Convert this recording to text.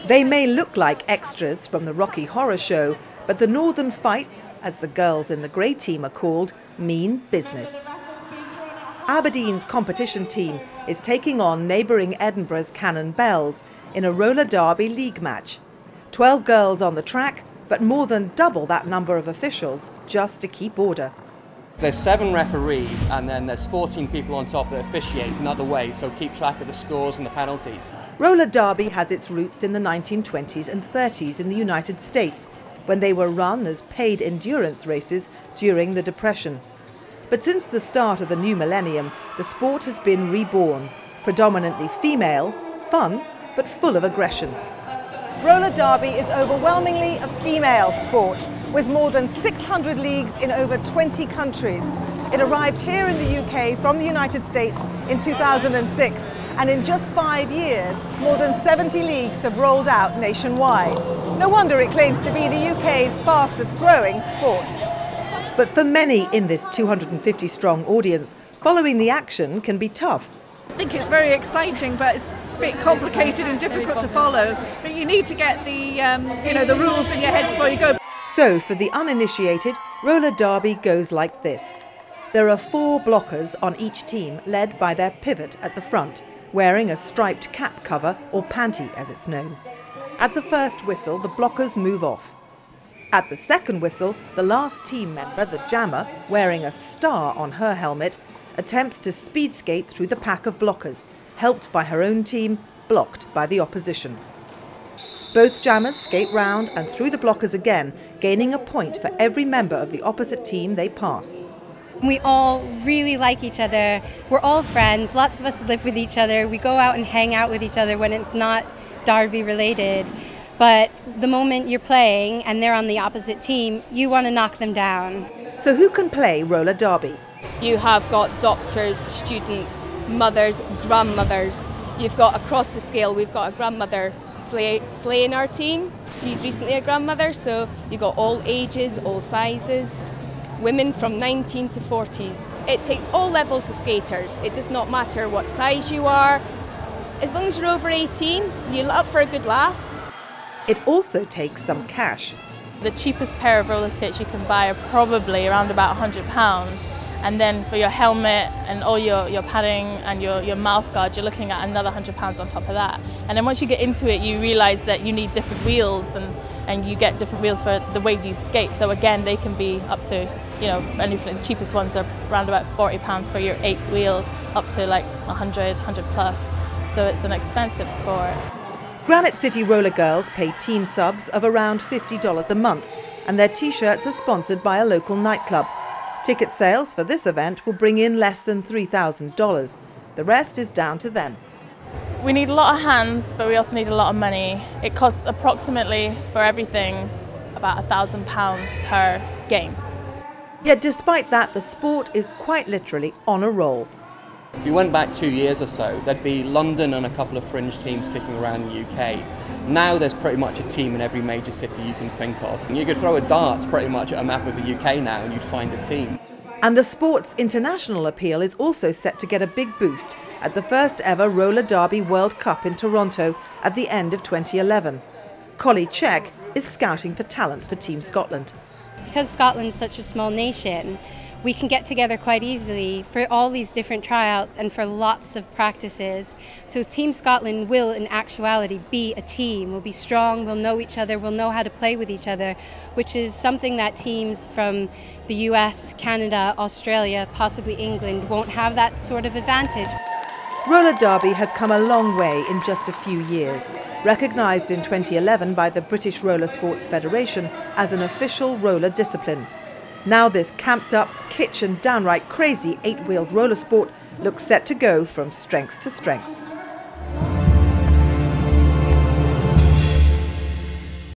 They may look like extras from the Rocky Horror Show, but the Northern Fights, as the girls in the grey team are called, mean business. Aberdeen's competition team is taking on neighbouring Edinburgh's Cannon Bells in a roller derby league match. 12 girls on the track, but more than double that number of officials just to keep order. There's 7 referees and then there's 14 people on top that officiate another way, so keep track of the scores and the penalties. Roller derby has its roots in the 1920s and 30s in the United States, when they were run as paid endurance races during the Depression. But since the start of the new millennium, the sport has been reborn, predominantly female, fun, but full of aggression. Roller derby is overwhelmingly a female sport, with more than 600 leagues in over 20 countries. It arrived here in the UK from the United States in 2006, and in just 5 years, more than 70 leagues have rolled out nationwide. No wonder it claims to be the UK's fastest growing sport. But for many in this 250-strong audience, following the action can be tough. I think it's very exciting, but it's a bit complicated and difficult to follow. But you need to get the rules in your head before you go. So, for the uninitiated, roller derby goes like this. There are 4 blockers on each team, led by their pivot at the front, wearing a striped cap cover, or panty as it's known. At the first whistle, the blockers move off. At the second whistle, the last team member, the jammer, wearing a star on her helmet, attempts to speed skate through the pack of blockers, helped by her own team, blocked by the opposition. Both jammers skate round and through the blockers again, gaining a point for every member of the opposite team they pass. We all really like each other. We're all friends. Lots of us live with each other. We go out and hang out with each other when it's not derby related. But the moment you're playing and they're on the opposite team, you want to knock them down. So who can play roller derby? You have got doctors, students, mothers, grandmothers. You've got across the scale, we've got a grandmother Slay in our team. She's recently a grandmother, so you've got all ages, all sizes, women from 19 to 40s. It takes all levels of skaters. It does not matter what size you are. As long as you're over 18, you're up for a good laugh. It also takes some cash. The cheapest pair of roller skates you can buy are probably around about £100. And then for your helmet and all your padding and your mouth guard, you're looking at another £100 on top of that. And then once you get into it, you realise that you need different wheels and you get different wheels for the way you skate. So again, they can be up to, the cheapest ones are around about £40 for your 8 wheels, up to like 100 plus. So it's an expensive sport. Granite City Roller Girls pay team subs of around $50 a month, and their t-shirts are sponsored by a local nightclub. Ticket sales for this event will bring in less than $3,000. The rest is down to them. We need a lot of hands, but we also need a lot of money. It costs approximately, for everything, about £1,000 per game. Yet despite that, the sport is quite literally on a roll. If you went back 2 years or so, there'd be London and a couple of fringe teams kicking around the UK. Now there's pretty much a team in every major city you can think of. And you could throw a dart pretty much at a map of the UK now and you'd find a team. And the sport's international appeal is also set to get a big boost at the first ever Roller Derby World Cup in Toronto at the end of 2011. Collie Czech is scouting for talent for Team Scotland. Because Scotland's such a small nation, we can get together quite easily for all these different tryouts and for lots of practices. So Team Scotland will, in actuality, be a team. We'll be strong, we'll know each other, we'll know how to play with each other, which is something that teams from the US, Canada, Australia, possibly England won't have that sort of advantage. Roller derby has come a long way in just a few years. Recognised in 2011 by the British Roller Sports Federation as an official roller discipline. Now this camped-up, kitsch and downright crazy 8-wheeled roller sport looks set to go from strength to strength.